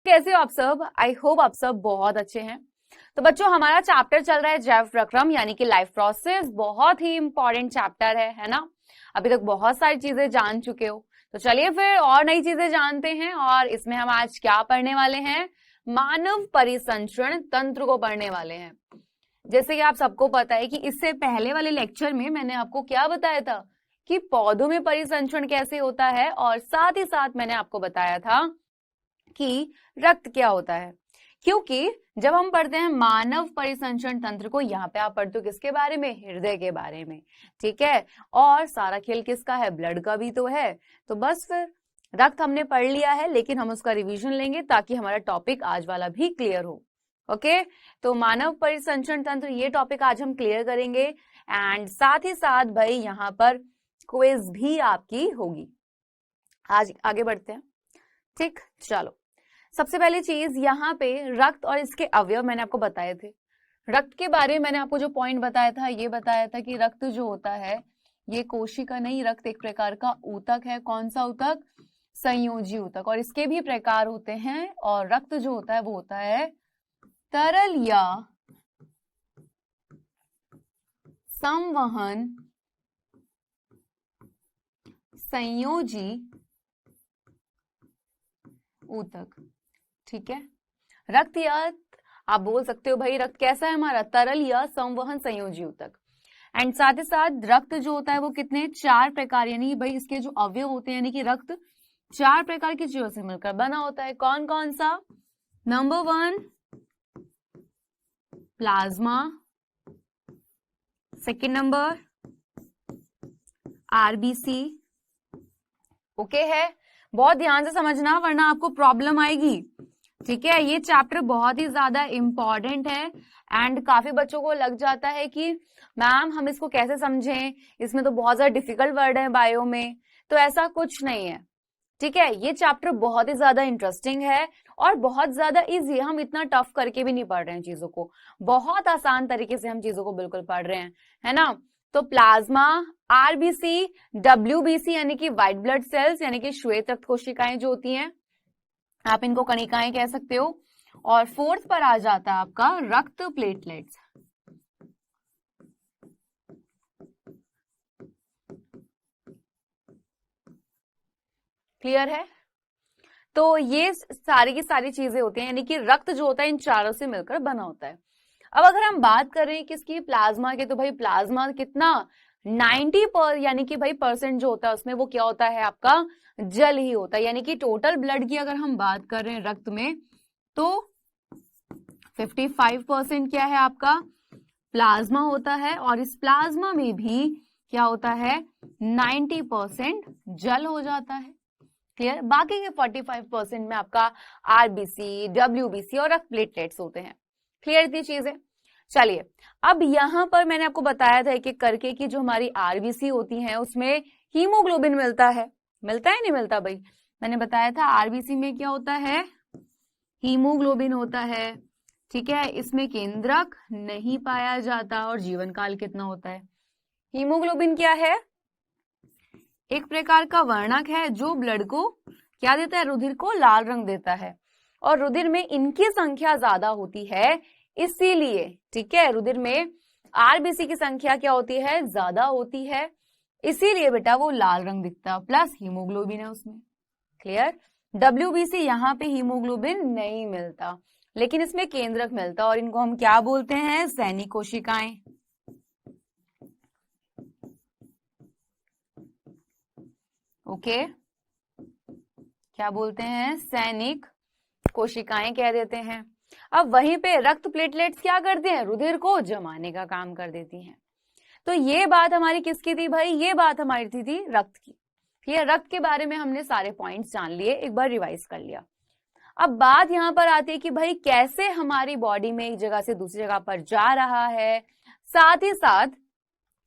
कैसे हो आप सब? आई होप आप सब बहुत अच्छे हैं। तो बच्चों, हमारा चैप्टर चल रहा है जैव प्रक्रम यानी कि लाइफ प्रोसेस। बहुत ही इंपॉर्टेंट चैप्टर है ना। अभी तक बहुत सारी चीजें जान चुके हो, तो चलिए फिर और नई चीजें जानते हैं। और इसमें हम आज क्या पढ़ने वाले हैं? मानव परिसंचरण तंत्र को पढ़ने वाले हैं। जैसे कि आप सबको पता है कि इससे पहले वाले लेक्चर में मैंने आपको क्या बताया था कि पौधों में परिसंचरण कैसे होता है, और साथ ही साथ मैंने आपको बताया था कि रक्त क्या होता है। क्योंकि जब हम पढ़ते हैं मानव परिसंचरण तंत्र को, यहाँ पे आप पढ़ते हो किसके बारे में? हृदय के बारे में, ठीक है। और सारा खेल किसका है? ब्लड का भी तो है। तो बस फिर रक्त हमने पढ़ लिया है, लेकिन हम उसका रिवीजन लेंगे ताकि हमारा टॉपिक आज वाला भी क्लियर हो। ओके, तो मानव परिसंचरण तंत्र ये टॉपिक आज हम क्लियर करेंगे। एंड साथ ही साथ भाई यहाँ पर क्विज भी आपकी होगी। आज आगे बढ़ते हैं, ठीक। चलो, सबसे पहली चीज यहाँ पे रक्त और इसके अवयव मैंने आपको बताए थे। रक्त के बारे में मैंने आपको जो पॉइंट बताया था, ये बताया था कि रक्त जो होता है ये कोशिका नहीं, रक्त एक प्रकार का ऊतक है। कौन सा ऊतक? संयोजी ऊतक। और इसके भी प्रकार होते हैं। और रक्त जो होता है वो होता है तरल या संवहन संयोजी ऊतक, ठीक है। रक्त या आप बोल सकते हो भाई रक्त कैसा है हमारा? तरल या संवहन संयोजी ऊतक। एंड साथ ही साथ रक्त जो होता है वो कितने? 4 प्रकार, यानी भाई इसके जो अवयव होते हैं, यानी कि रक्त 4 प्रकार की चीजों से मिलकर बना होता है। कौन कौन सा? Number 1 plasma, second number RBC. Okay है, बहुत ध्यान से समझना वरना आपको प्रॉब्लम आएगी, ठीक है। ये चैप्टर बहुत ही ज्यादा इंपॉर्टेंट है। एंड काफी बच्चों को लग जाता है कि मैम हम इसको कैसे समझें, इसमें तो बहुत ज्यादा डिफिकल्ट वर्ड है बायो में। तो ऐसा कुछ नहीं है, ठीक है। ये चैप्टर बहुत ही ज्यादा इंटरेस्टिंग है और बहुत ज्यादा इजी है। हम इतना टफ करके भी नहीं पढ़ रहे हैं चीजों को, बहुत आसान तरीके से हम चीजों को बिल्कुल पढ़ रहे हैं, है ना। तो प्लाज्मा, आरबीसी, डब्ल्यूबीसी यानी कि व्हाइट ब्लड सेल्स यानी कि श्वेत रक्त कोशिकाएं जो होती हैं, आप इनको कणिकाएं कह सकते हो। और फोर्थ पर आ जाता है आपका रक्त प्लेटलेट्स। क्लियर है? तो ये सारी की सारी चीजें होती हैं, यानी कि रक्त जो होता है इन चारों से मिलकर बना होता है। अब अगर हम बात करें किसकी? प्लाज्मा के, तो भाई प्लाज्मा कितना? 90 यानी कि भाई परसेंट जो होता है उसमें वो क्या होता है आपका? जल ही होता है। यानी कि टोटल ब्लड की अगर हम बात कर रहे हैं रक्त में, तो 55% क्या है आपका? प्लाज्मा होता है। और इस प्लाज्मा में भी क्या होता है? 90% जल हो जाता है। क्लियर? बाकी के 45% में आपका आरबीसी, डब्ल्यूबीसी और रक्त प्लेटलेट्स होते हैं। क्लियर इतनी चीजें? चलिए, अब यहां पर मैंने आपको बताया था एक एक करके कि जो हमारी आरबीसी होती है उसमें हीमोग्लोबिन मिलता है। मिलता है नहीं मिलता भाई? मैंने बताया था आरबीसी में क्या होता है? हीमोग्लोबिन होता है, ठीक है। इसमें केंद्रक नहीं पाया जाता। और जीवन काल कितना होता है? हीमोग्लोबिन क्या है? एक प्रकार का वर्णक है जो ब्लड को क्या देता है? रुधिर को लाल रंग देता है। और रुधिर में इनकी संख्या ज्यादा होती है, इसीलिए, ठीक है, रुधिर में आरबीसी की संख्या क्या होती है? ज्यादा होती है, इसीलिए बेटा वो लाल रंग दिखता है। प्लस हीमोग्लोबिन है उसमें। क्लियर? डब्ल्यूबीसी यहाँ पे हीमोग्लोबिन नहीं मिलता, लेकिन इसमें केंद्रक मिलता। और इनको हम क्या बोलते हैं? सैनिक कोशिकाएं। ओके, क्या बोलते हैं? सैनिक कोशिकाएं कह देते हैं। अब वहीं पे रक्त प्लेटलेट्स क्या करते हैं? रुधिर को जमाने का काम कर देती हैं। तो ये बात हमारी किसकी थी भाई? ये बात हमारी थी रक्त की। ये रक्त के बारे में हमने सारे पॉइंट्स जान लिए, एक बार रिवाइज कर लिया। अब बात यहां पर आती है कि भाई कैसे हमारी बॉडी में एक जगह से दूसरी जगह पर जा रहा है। साथ ही साथ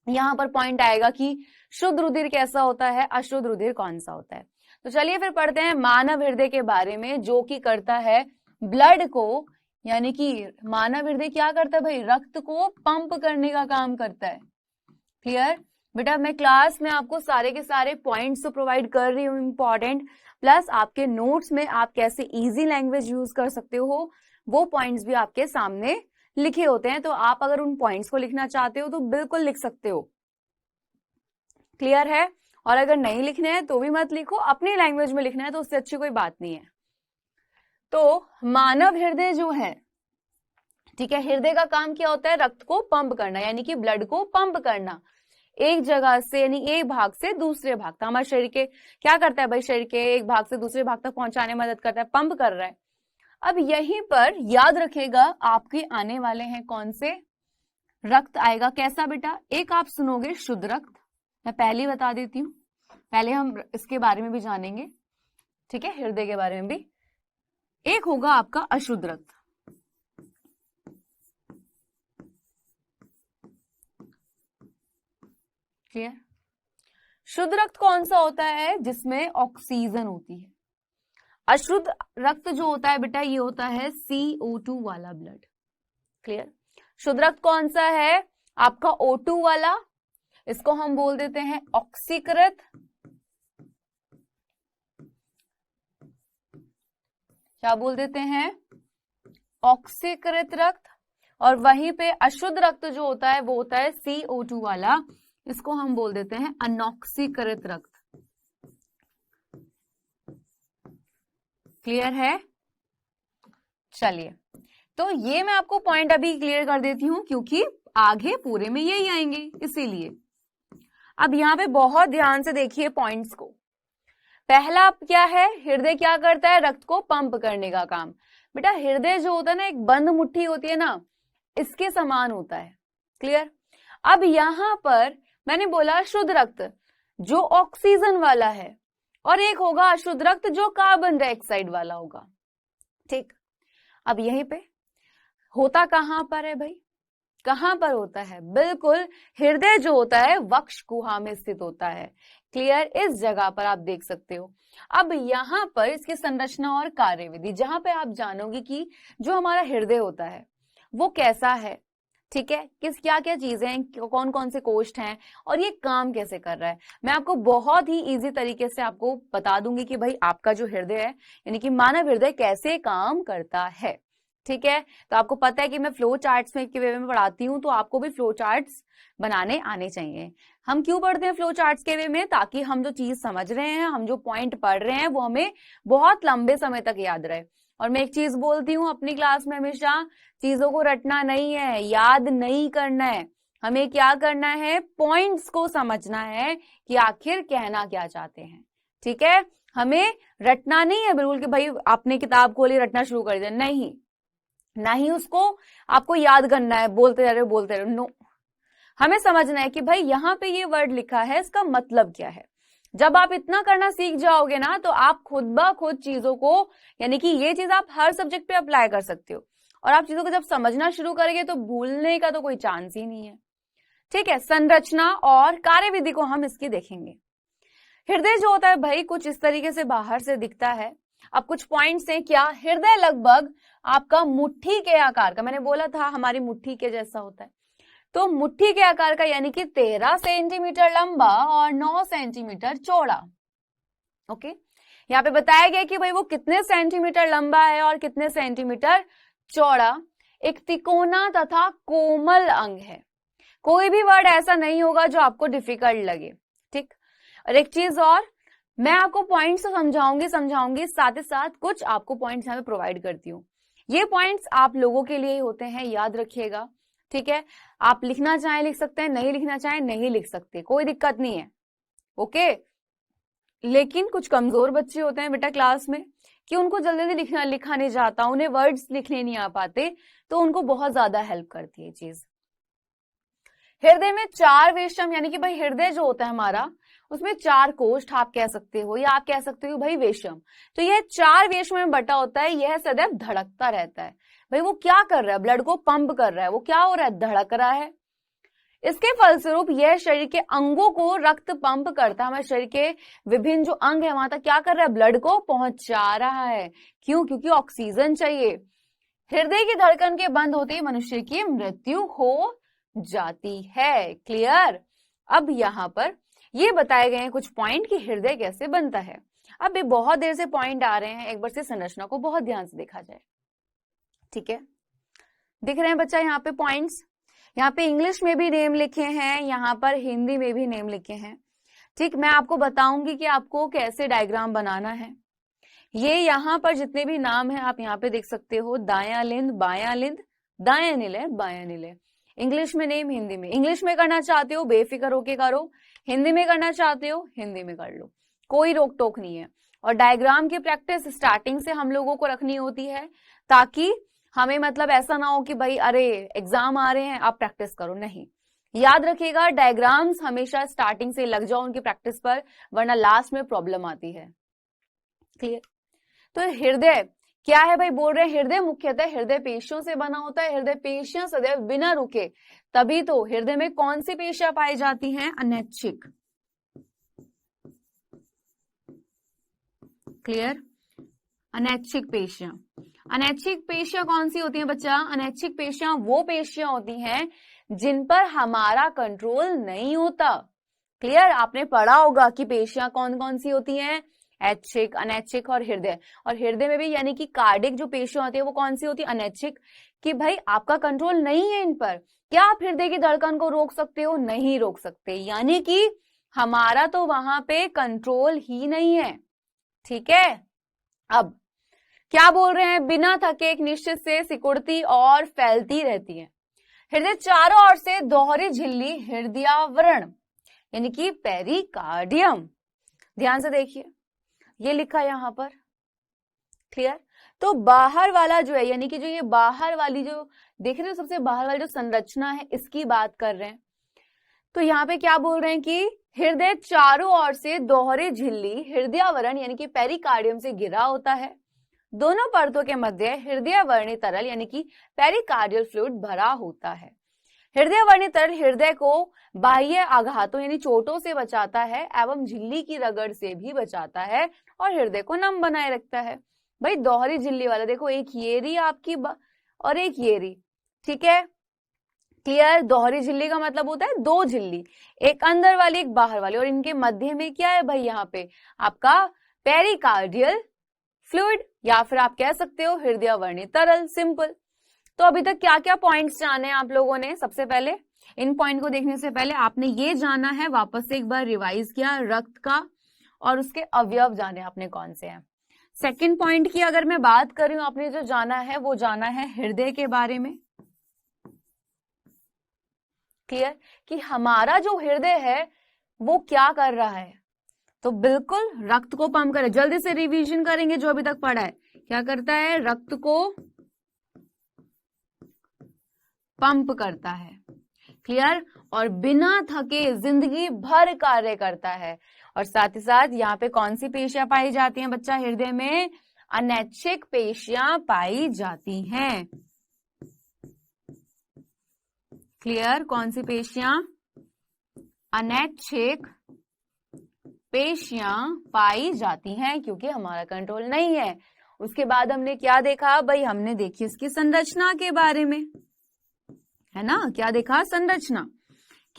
यहां पर पॉइंट आएगा कि शुद्ध रुधिर कैसा होता है, अशुद्ध रुधिर कौन सा होता है। तो चलिए फिर पढ़ते हैं मानव हृदय के बारे में, जो कि करता है ब्लड को, यानी कि मानव हृदय क्या करता है भाई? रक्त को पंप करने का काम करता है। क्लियर? बेटा मैं क्लास में आपको सारे के सारे पॉइंट्स तो प्रोवाइड कर रही हूँ इंपॉर्टेंट, प्लस आपके नोट्स में आप कैसे इजी लैंग्वेज यूज कर सकते हो वो पॉइंट्स भी आपके सामने लिखे होते हैं। तो आप अगर उन पॉइंट्स को लिखना चाहते हो तो बिल्कुल लिख सकते हो। क्लियर है? और अगर नहीं लिखने हैं तो भी मत लिखो, अपनी लैंग्वेज में लिखना है तो उससे अच्छी कोई बात नहीं है। तो मानव हृदय जो है, ठीक है, हृदय का काम क्या होता है? रक्त को पंप करना, यानी कि ब्लड को पंप करना एक जगह से, यानी एक भाग से दूसरे भाग तक। हमारे शरीर के क्या करता है भाई? शरीर के एक भाग से दूसरे भाग तक पहुंचाने में मदद करता है, पंप कर रहा है। अब यहीं पर याद रखेगा आपके आने वाले हैं कौन से रक्त आएगा। कैसा बेटा? एक आप सुनोगे शुद्ध रक्त, मैं पहले ही बता देती हूँ, पहले हम इसके बारे में भी जानेंगे, ठीक है, हृदय के बारे में भी। एक होगा आपका अशुद्ध रक्त। क्लियर? शुद्ध रक्त कौन सा होता है? जिसमें ऑक्सीजन होती है। अशुद्ध रक्त जो होता है बेटा, ये होता है CO2 वाला ब्लड। क्लियर? शुद्ध रक्त कौन सा है? आपका O2 वाला, इसको हम बोल देते हैं ऑक्सीकृत। क्या बोल देते हैं? ऑक्सीकृत रक्त। और वहीं पे अशुद्ध रक्त जो होता है वो होता है CO2 वाला, इसको हम बोल देते हैं अनॉक्सीकृत रक्त। क्लियर है? चलिए, तो ये मैं आपको पॉइंट अभी क्लियर कर देती हूं क्योंकि आगे पूरे में यही आएंगे, इसीलिए। अब यहां पे बहुत ध्यान से देखिए पॉइंट्स को। पहला क्या है? हृदय क्या करता है? रक्त को पंप करने का काम। बेटा हृदय जो होता है ना, एक बंद मुट्ठी होती है ना, इसके समान होता है। क्लियर? अब यहां पर मैंने बोला शुद्ध रक्त जो ऑक्सीजन वाला है, और एक होगा अशुद्ध रक्त जो कार्बन डाइऑक्साइड वाला होगा। ठीक, अब यहीं पे होता कहां पर है भाई? कहां पर होता है? बिल्कुल हृदय जो होता है वक्ष गुहा में स्थित होता है। क्लियर? इस जगह पर आप देख सकते हो। अब यहां पर इसकी संरचना और कार्यविधि, जहां पे आप जानोगे कि जो हमारा हृदय होता है वो कैसा है, ठीक है, किस क्या क्या चीजें हैं, कौन कौन से कोष्ठ हैं और ये काम कैसे कर रहा है, मैं आपको बहुत ही इजी तरीके से आपको बता दूंगी कि भाई आपका जो हृदय है, यानी कि मानव हृदय कैसे काम करता है। ठीक है, तो आपको पता है कि मैं फ्लो चार्ट्स में के वे में पढ़ाती हूँ, तो आपको भी फ्लो चार्ट्स बनाने आने चाहिए। हम क्यों पढ़ते हैं फ्लो चार्ट्स के वे में? ताकि हम जो चीज समझ रहे हैं, हम जो पॉइंट पढ़ रहे हैं वो हमें बहुत लंबे समय तक याद रहे। और मैं एक चीज बोलती हूँ अपनी क्लास में हमेशा, चीजों को रटना नहीं है, याद नहीं करना है, हमें क्या करना है? पॉइंट्स को समझना है कि आखिर कहना क्या चाहते हैं। ठीक है, हमें रटना नहीं है बिल्कुल कि भाई आपने किताब खोली रटना शुरू कर दिया, नहीं, ना ही उसको आपको याद करना है, बोलते रहे नो, हमें समझना है कि भाई यहाँ पे ये वर्ड लिखा है, इसका मतलब क्या है। जब आप इतना करना सीख जाओगे ना, तो आप खुद ब खुद चीजों को, यानी कि ये चीज आप हर सब्जेक्ट पे अप्लाई कर सकते हो, और आप चीजों को जब समझना शुरू करेंगे तो भूलने का तो कोई चांस ही नहीं है। ठीक है, संरचना और कार्यविधि को हम इसकी देखेंगे। हृदय जो होता है भाई कुछ इस तरीके से बाहर से दिखता है। अब कुछ पॉइंट्स हैं, क्या हृदय लगभग आपका मुट्ठी के आकार का, मैंने बोला था हमारी मुट्ठी के जैसा होता है, तो मुट्ठी के आकार का, यानी कि 13 सेंटीमीटर लंबा और 9 सेंटीमीटर चौड़ा। ओके, यहाँ पे बताया गया कि भाई वो कितने सेंटीमीटर लंबा है और कितने सेंटीमीटर चौड़ा। एक तिकोना तथा कोमल अंग है। कोई भी वर्ड ऐसा नहीं होगा जो आपको डिफिकल्ट लगे। ठीक, और एक चीज और, मैं आपको पॉइंट्स तो समझाऊंगी साथ ही साथ कुछ आपको पॉइंट्स यहाँ पे प्रोवाइड करती हूँ। ये पॉइंट्स आप लोगों के लिए होते हैं, याद रखिएगा। ठीक है, आप लिखना चाहें लिख सकते हैं, नहीं लिखना चाहें नहीं लिख सकते, कोई दिक्कत नहीं है। ओके, लेकिन कुछ कमजोर बच्चे होते हैं बेटा क्लास में कि उनको जल्दी लिखा नहीं जाता, उन्हें वर्ड्स लिखने नहीं आ पाते, तो उनको बहुत ज्यादा हेल्प करती है चीज। हृदय में 4 वेशम, यानी कि भाई हृदय जो होता है हमारा उसमें 4 कोष्ठ आप कह सकते हो, या आप कह सकते हो भाई वेशम। तो यह 4 वेशम में बटा होता है, यह सदैव धड़कता रहता है। भाई वो क्या कर रहा है? ब्लड को पंप कर रहा है। वो क्या हो रहा है? धड़क रहा है। इसके फलस्वरूप यह शरीर के अंगों को रक्त पंप करता है, हमारे शरीर के विभिन्न जो अंग है वहां तक क्या कर रहा है? ब्लड को पहुंचा रहा है। क्यों? क्योंकि ऑक्सीजन चाहिए। हृदय की धड़कन के बंद होते ही मनुष्य की मृत्यु हो जाती है। क्लियर? अब यहाँ पर ये बताए गए हैं कुछ पॉइंट कि हृदय कैसे बनता है। अब ये बहुत देर से पॉइंट आ रहे हैं, एक बार से संरचना को बहुत ध्यान से देखा जाए। ठीक है, दिख रहे हैं बच्चा यहाँ पे पॉइंट्स? यहाँ पे इंग्लिश में भी नेम लिखे हैं, यहाँ पर हिंदी में भी नेम लिखे हैं। ठीक, मैं आपको बताऊंगी कि आपको कैसे डायग्राम बनाना है। ये यहाँ पर जितने भी नाम है आप यहाँ पे देख सकते हो, दायां लिंद, बायां लिंद, दायां निलय, बायां निलय। इंग्लिश में नेम, हिंदी में। इंग्लिश में करना चाहते हो बेफिक्र होके करो, हिंदी में करना चाहते हो हिंदी में कर लो, कोई रोक टोक नहीं है। और डायग्राम की प्रैक्टिस स्टार्टिंग से हम लोगों को रखनी होती है, ताकि हमें मतलब ऐसा ना हो कि भाई अरे एग्जाम आ रहे हैं आप प्रैक्टिस करो, नहीं। याद रखिएगा डायग्राम्स हमेशा स्टार्टिंग से लग जाओ उनकी प्रैक्टिस पर, वरना लास्ट में प्रॉब्लम आती है। क्लियर? तो हृदय क्या है भाई? बोल रहे हैं हृदय मुख्यतः हृदय पेशियों से बना होता है। हृदय पेशियां सदैव बिना रुके, तभी तो हृदय में कौन सी पेशियां पाई जाती हैं? अनैच्छिक। क्लियर? अनैच्छिक पेशियां। अनैच्छिक पेशियां कौन सी होती हैं बच्चा? अनैच्छिक पेशियां वो पेशियां होती हैं जिन पर हमारा कंट्रोल नहीं होता। क्लियर? आपने पढ़ा होगा कि पेशियां कौन कौन सी होती हैं? ऐच्छिक, अनैच्छिक और हृदय। और हृदय में भी यानी कि कार्डिक जो पेशियां होती है वो कौन सी होती है? अनैच्छिक। कि भाई आपका कंट्रोल नहीं है इन पर। क्या आप हृदय की धड़कन को रोक सकते हो? नहीं रोक सकते, यानी कि हमारा तो वहां पे कंट्रोल ही नहीं है। ठीक है, अब क्या बोल रहे हैं? बिना थके एक निश्चित से सिकुड़ती और फैलती रहती है। हृदय चारों ओर से दोहरी झिल्ली हृदयावरण यानी कि पेरिकार्डियम, ध्यान से देखिए ये लिखा है यहां पर। क्लियर? तो बाहर वाला जो है यानी कि जो ये बाहर वाली जो देख रहे हो, सबसे बाहर वाली जो संरचना है इसकी बात कर रहे हैं। तो यहाँ पे क्या बोल रहे हैं कि हृदय चारों ओर से दोहरी झिल्ली हृदयावरण यानी कि पेरिकार्डियम से घिरा होता है। दोनों परतों के मध्य हृदयावर्णी तरल यानी कि पेरिकार्डियल फ्लूइड भरा होता है। हृदयावर्णी तरल हृदय को बाह्य आघातों यानी चोटों से बचाता है एवं झिल्ली की रगड़ से भी बचाता है और हृदय को नम बनाए रखता है। भाई दोहरी झिल्ली वाला देखो, एक ये रही आपकी और एक ये रही। ठीक है, क्लियर? दोहरी झिल्ली का मतलब होता है दो झिल्ली, एक अंदर वाली एक बाहर वाली, और इनके मध्य में क्या है भाई? यहाँ पे आपका पेरिकार्डियल फ्लूइड या फिर आप कह सकते हो हृदयावर्णी तरल। सिंपल। तो अभी तक क्या क्या पॉइंट्स जाने आप लोगों ने? सबसे पहले इन पॉइंट को देखने से पहले आपने ये जाना है, वापस से एक बार रिवाइज किया, रक्त का और उसके अवयव जाने आपने कौन से हैं। सेकंड पॉइंट की अगर मैं बात कर रही हूं, आपने जो जाना है वो जाना है हृदय के बारे में। क्लियर? कि हमारा जो हृदय है वो क्या कर रहा है? तो बिल्कुल रक्त को पंप करे। जल्दी से रिवीजन करेंगे जो अभी तक पढ़ा है। क्या करता है? रक्त को पंप करता है। क्लियर? और बिना थके जिंदगी भर कार्य करता है। और साथ ही साथ यहाँ पे कौन सी पेशियां पाई जाती हैं बच्चा? हृदय में अनैच्छिक पेशियां पाई जाती हैं। क्लियर? कौन सी पेशियां? अनैच्छिक पेशियां पाई जाती हैं, क्योंकि हमारा कंट्रोल नहीं है। उसके बाद हमने क्या देखा भाई? हमने देखी इसकी संरचना के बारे में, है ना? क्या देखा? संरचना,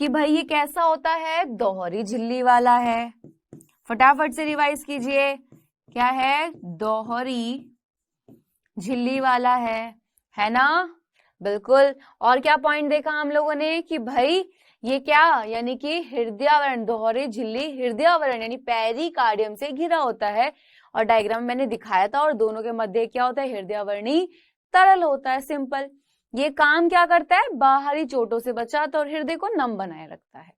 कि भाई ये कैसा होता है? दोहरी झिल्ली वाला है। फटाफट से रिवाइज कीजिए, क्या है? दोहरी झिल्ली वाला है ना? बिल्कुल। और क्या पॉइंट देखा हम लोगों ने? कि भाई ये क्या, यानी कि हृदयावरण, दोहरी झिल्ली हृदयावरण यानी पेरिकार्डियम से घिरा होता है। और डायग्राम में मैंने दिखाया था, और दोनों के मध्य क्या होता है? हृदयावर्णी तरल होता है। सिंपल। ये काम क्या करता है? बाहरी चोटों से बचाता और हृदय को नम बनाए रखता है।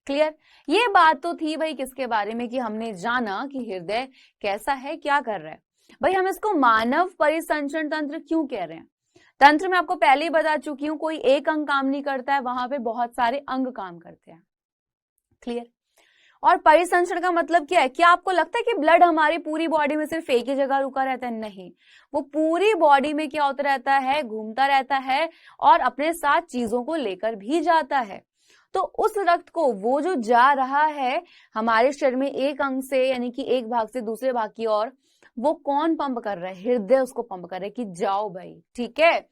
क्लियर? ये बात तो थी भाई किसके बारे में? कि हमने जाना कि हृदय कैसा है, क्या कर रहा है। भाई हम इसको मानव परिसंचरण तंत्र क्यों कह रहे हैं? तंत्र में आपको पहले ही बता चुकी हूं, कोई एक अंग काम नहीं करता है, वहां पे बहुत सारे अंग काम करते हैं। क्लियर? और परिसंचरण का मतलब क्या है? क्या आपको लगता है कि ब्लड हमारी पूरी बॉडी में सिर्फ एक ही जगह रुका रहता है? नहीं, वो पूरी बॉडी में क्या होता रहता है? घूमता रहता है और अपने साथ चीजों को लेकर भी जाता है। तो उस रक्त को वो जो जा रहा है हमारे शरीर में एक अंग से यानी कि एक भाग से दूसरे भाग की ओर, वो कौन पंप कर रहा है? हृदय उसको पंप कर रहा है कि जाओ भाई। ठीक है,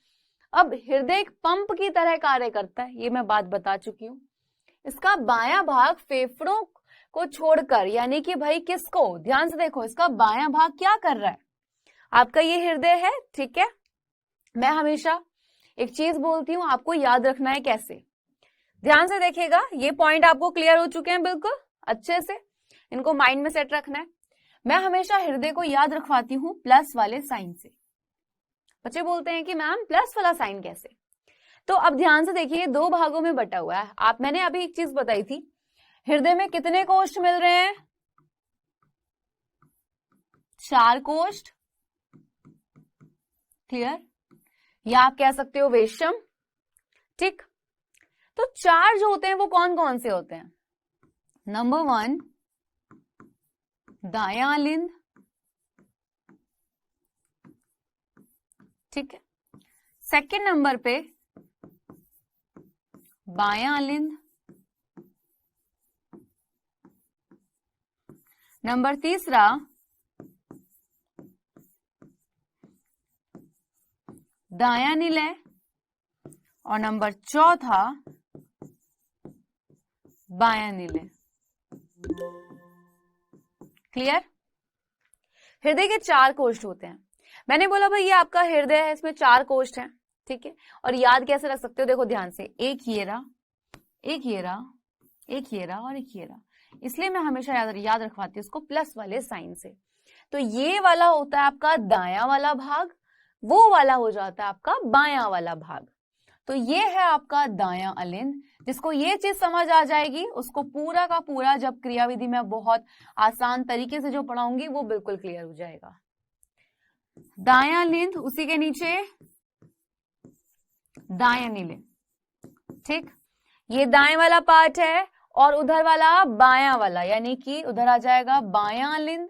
अब हृदय एक पंप की तरह कार्य करता है, ये मैं बात बता चुकी हूं। इसका बायां भाग फेफड़ों को छोड़कर, यानी कि भाई किसको, ध्यान से देखो इसका बायां भाग क्या कर रहा है, आपका ये हृदय है, ठीक है। मैं हमेशा एक चीज बोलती हूं, आपको याद रखना है कैसे, ध्यान से देखिएगा, ये पॉइंट आपको क्लियर हो चुके हैं बिल्कुल अच्छे से, इनको माइंड में सेट रखना है। मैं हमेशा हृदय को याद रखवाती हूं प्लस वाले साइन से। बच्चे बोलते हैं कि मैम प्लस वाला साइन कैसे, तो अब ध्यान से देखिए, दो भागों में बटा हुआ है। मैंने अभी एक चीज बताई थी, हृदय में कितने कोष्ठ मिल रहे हैं, 4 कोष्ठ, क्लियर, या आप कह सकते हो वेशम, ठीक। तो 4 जो होते हैं वो कौन कौन से होते हैं, नंबर 1 दायां लिंद, ठीक है, सेकंड नंबर पे बायां लिंद, नंबर 3 दायां निलय, और नंबर 4 बायां निलय, क्लियर। हृदय के 4 कोष्ठ होते हैं। मैंने बोला भाई ये आपका हृदय है, इसमें 4 कोष्ठ हैं, ठीक है। और याद कैसे रख सकते हो, देखो ध्यान से, एक ये रहा, एक ये रहा, एक ये रहा और एक ये रहा, इसलिए मैं हमेशा याद रखवाती हूँ इसको प्लस वाले साइन से। तो ये वाला होता है आपका दायां वाला भाग, वो वाला हो जाता है आपका बायां वाला भाग। तो ये है आपका दायां अलिंद। जिसको ये चीज समझ आ जाएगी उसको पूरा का पूरा जब क्रियाविधि में बहुत आसान तरीके से जो पढ़ाऊंगी वो बिल्कुल क्लियर हो जाएगा। दायां लिंद, उसी के नीचे दायां निलय, ठीक। ये दाएं वाला पार्ट है और उधर वाला बायां वाला, यानी कि उधर आ जाएगा बायां लिंद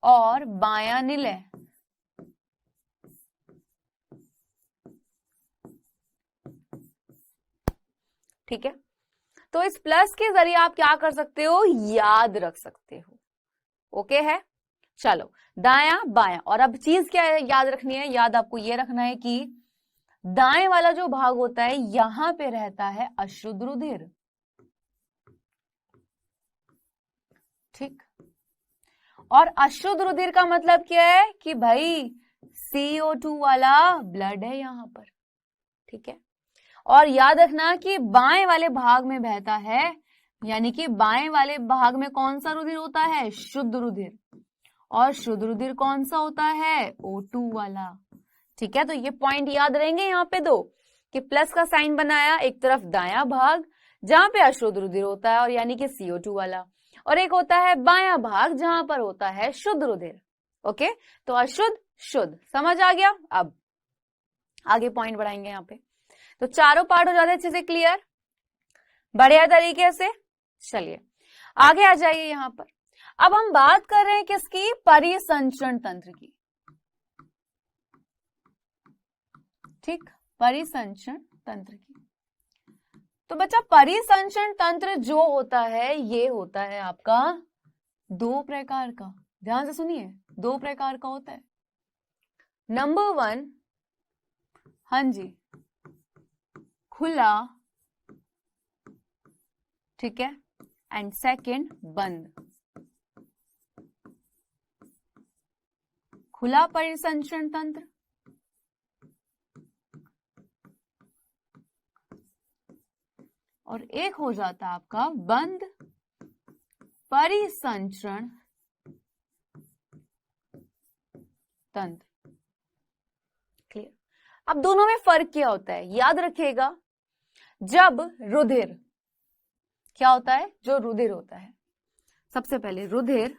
और बायां निलय, ठीक है। तो इस प्लस के जरिए आप क्या कर सकते हो, याद रख सकते हो, ओके है। चलो दायां बायां, और अब चीज क्या है याद रखनी है, याद आपको ये रखना है कि दाएं वाला जो भाग होता है यहां पे रहता है अशुद्ध रुधिर, ठीक। और अशुद्ध रुधिर का मतलब क्या है कि भाई CO2 वाला ब्लड है यहां पर, ठीक है। और याद रखना कि बाएं वाले भाग में बहता है, यानी कि बाएं वाले भाग में कौन सा रुधिर होता है, शुद्ध रुधिर, और शुद्ध रुधिर कौन सा होता है, O2 वाला, ठीक है। तो ये पॉइंट याद रहेंगे यहाँ पे दो, कि प्लस का साइन बनाया, एक तरफ दायां भाग जहां पे अशुद्ध रुधिर होता है और यानी कि CO2 वाला, और एक होता है बायां भाग जहां पर होता है शुद्ध रुधिर, ओके। तो अशुद्ध शुद्ध समझ आ गया। अब आगे पॉइंट बढ़ाएंगे यहाँ पे, तो चारों पार्ट हो जाते अच्छे से क्लियर, बढ़िया तरीके से। चलिए आगे आ जाइए यहाँ पर। अब हम बात कर रहे हैं किसकी, परिसंचरण तंत्र की, ठीक, परिसंचरण तंत्र की। तो बच्चा परिसंचरण तंत्र जो होता है ये होता है आपका 2 प्रकार का, ध्यान से सुनिए, 2 प्रकार का होता है। नंबर 1, हाँ जी, खुला, ठीक है, एंड सेकंड बंद। खुला परिसंचरण तंत्र और एक हो जाता है आपका बंद परिसंचरण तंत्र, क्लियर। अब दोनों में फर्क क्या होता है याद रखिएगा। जब रुधिर, क्या होता है, जो रुधिर होता है, सबसे पहले रुधिर,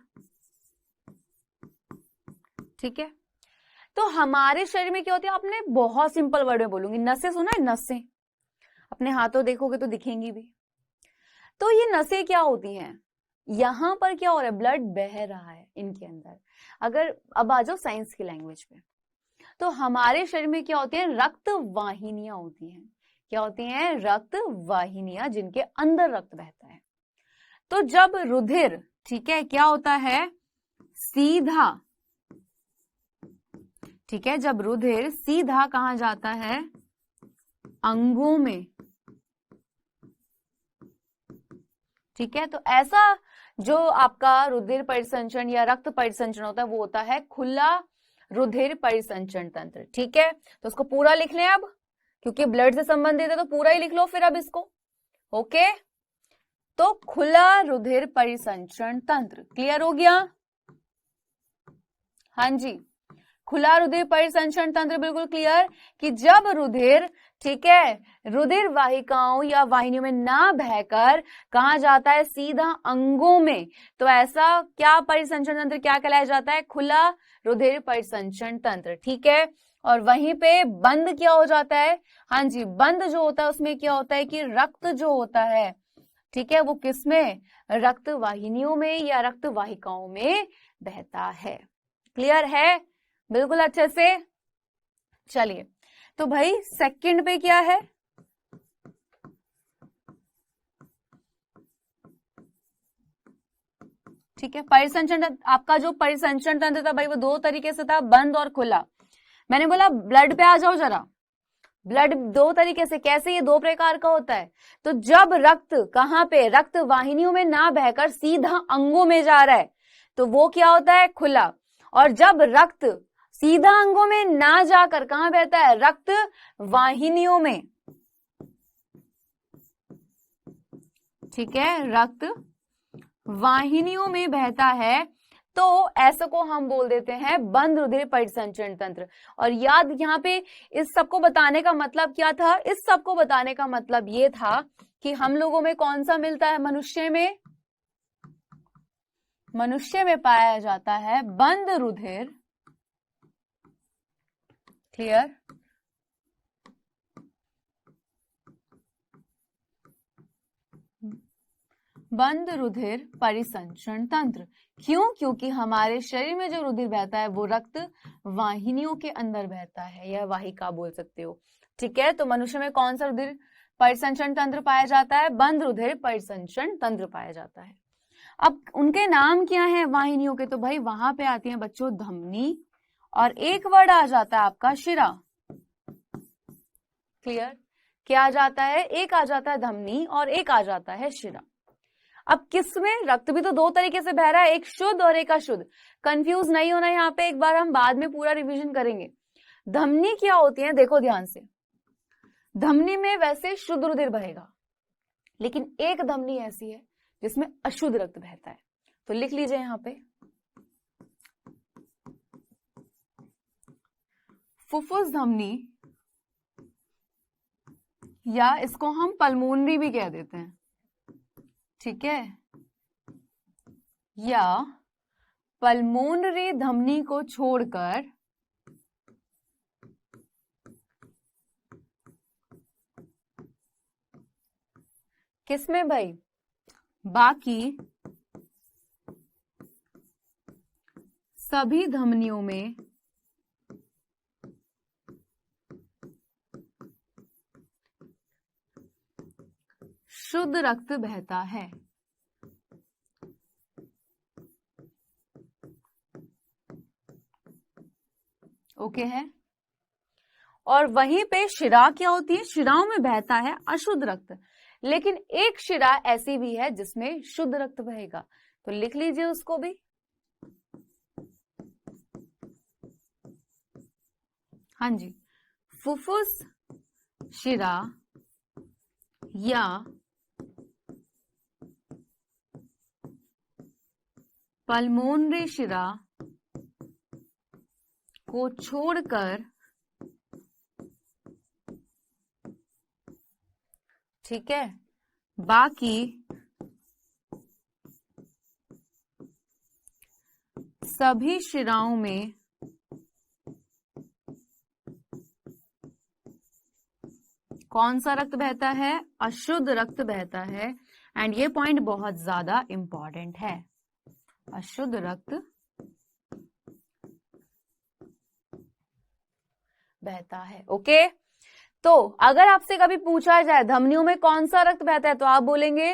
ठीक है। तो हमारे शरीर में क्या होती है, आपने बहुत सिंपल वर्ड में बोलूंगी, नसें सुना है, नसें, अपने हाथों देखोगे तो दिखेंगी भी। तो ये नसें क्या होती हैं, यहां पर क्या हो रहा है, ब्लड बह रहा है इनके अंदर। अगर अब आ जाओ साइंस की लैंग्वेज पे, तो हमारे शरीर में क्या होती है, रक्त वाहिनियां होती हैं। क्या होती हैं, रक्त वाहिनियां, जिनके अंदर रक्त बहता है। तो जब रुधिर, ठीक है, क्या होता है, सीधा, ठीक है, जब रुधिर सीधा कहां जाता है, अंगों में, ठीक है, तो ऐसा जो आपका रुधिर परिसंचरण या रक्त परिसंचरण होता है वो होता है खुला रुधिर परिसंचरण तंत्र। ठीक है, तो उसको पूरा लिख लें अब, क्योंकि ब्लड से संबंधित है तो पूरा ही लिख लो फिर अब इसको। ओके, तो खुला रुधिर परिसंचरण तंत्र क्लियर हो गया? हाँ जी, खुला रुधिर परिसंचरण तंत्र बिल्कुल क्लियर, कि जब रुधिर, ठीक है, रुधिर वाहिकाओं या वाहिनियों में ना बहकर कहां जाता है, सीधा अंगों में, तो ऐसा क्या परिसंचरण तंत्र क्या कहलाया जाता है, खुला रुधिर परिसंचरण तंत्र। ठीक है, और वहीं पे बंद क्या हो जाता है, हाँ जी, बंद जो होता है उसमें क्या होता है कि रक्त जो होता है, ठीक है, वो किसमें, रक्त वाहिनियों में या रक्त वाहिकाओं में बहता है। क्लियर है बिल्कुल अच्छे से? चलिए, तो भाई सेकंड पे क्या है, ठीक है, परिसंचरण, आपका जो परिसंचरण तंत्र था भाई वो दो तरीके से था, बंद और खुला। मैंने बोला ब्लड पे आ जाओ जरा, ब्लड दो तरीके से, कैसे, ये दो प्रकार का होता है। तो जब रक्त कहां पे, रक्त वाहिनियों में ना बहकर सीधा अंगों में जा रहा है तो वो क्या होता है, खुला। और जब रक्त सीधा अंगों में ना जाकर कहां बहता है, रक्त वाहिनियों में, ठीक है, रक्त वाहिनियों में बहता है, तो ऐसा को हम बोल देते हैं बंद रुधिर परिसंचरण तंत्र। और याद, यहाँ पे इस सबको बताने का मतलब क्या था, इस सबको बताने का मतलब ये था कि हम लोगों में कौन सा मिलता है, मनुष्य में पाया जाता है बंद रुधिर, क्लियर, बंद रुधिर परिसंचरण तंत्र। क्यों? क्योंकि हमारे शरीर में जो रुधिर बहता है वो रक्त वाहिनियों के अंदर बहता है, या वाहिका बोल सकते हो। ठीक है, तो मनुष्य में कौन सा रुधिर परिसंचरण तंत्र पाया जाता है, बंद रुधिर परिसंचरण तंत्र पाया जाता है। अब उनके नाम क्या है वाहिनियों के, तो भाई वहां पे आती है बच्चों धमनी, और एक वर्ड आ जाता है आपका शिरा। क्लियर, क्या आ जाता है, एक आ जाता है धमनी और एक आ जाता है शिरा। अब किसमें, रक्त भी तो दो तरीके से बह रहा है, एक शुद्ध और एक अशुद्ध। कंफ्यूज नहीं होना यहाँ पे, एक बार हम बाद में पूरा रिवीजन करेंगे। धमनी क्या होती है, देखो ध्यान से, धमनी में वैसे शुद्ध रुधिर बहेगा, लेकिन एक धमनी ऐसी है जिसमें अशुद्ध रक्त बहता है। तो लिख लीजिए यहाँ पे, फुफ्फुस धमनी, या इसको हम पल्मोनरी भी कह देते हैं, ठीक है, या पल्मोनरी धमनी को छोड़कर किसमें भाई, बाकी सभी धमनियों में शुद्ध रक्त बहता है। ओके है, और वहीं पे शिरा क्या होती है, शिराओं में बहता है अशुद्ध रक्त, लेकिन एक शिरा ऐसी भी है जिसमें शुद्ध रक्त बहेगा। तो लिख लीजिए उसको भी, हाँ जी, फुफ्फुस शिरा या पल्मोनरी शिरा को छोड़कर, ठीक है, बाकी सभी शिराओं में कौन सा रक्त बहता है, अशुद्ध रक्त बहता है। एंड ये पॉइंट बहुत ज्यादा इंपॉर्टेंट है, अशुद्ध रक्त बहता है। ओके, तो अगर आपसे कभी पूछा जाए धमनियों में कौन सा रक्त बहता है, तो आप बोलेंगे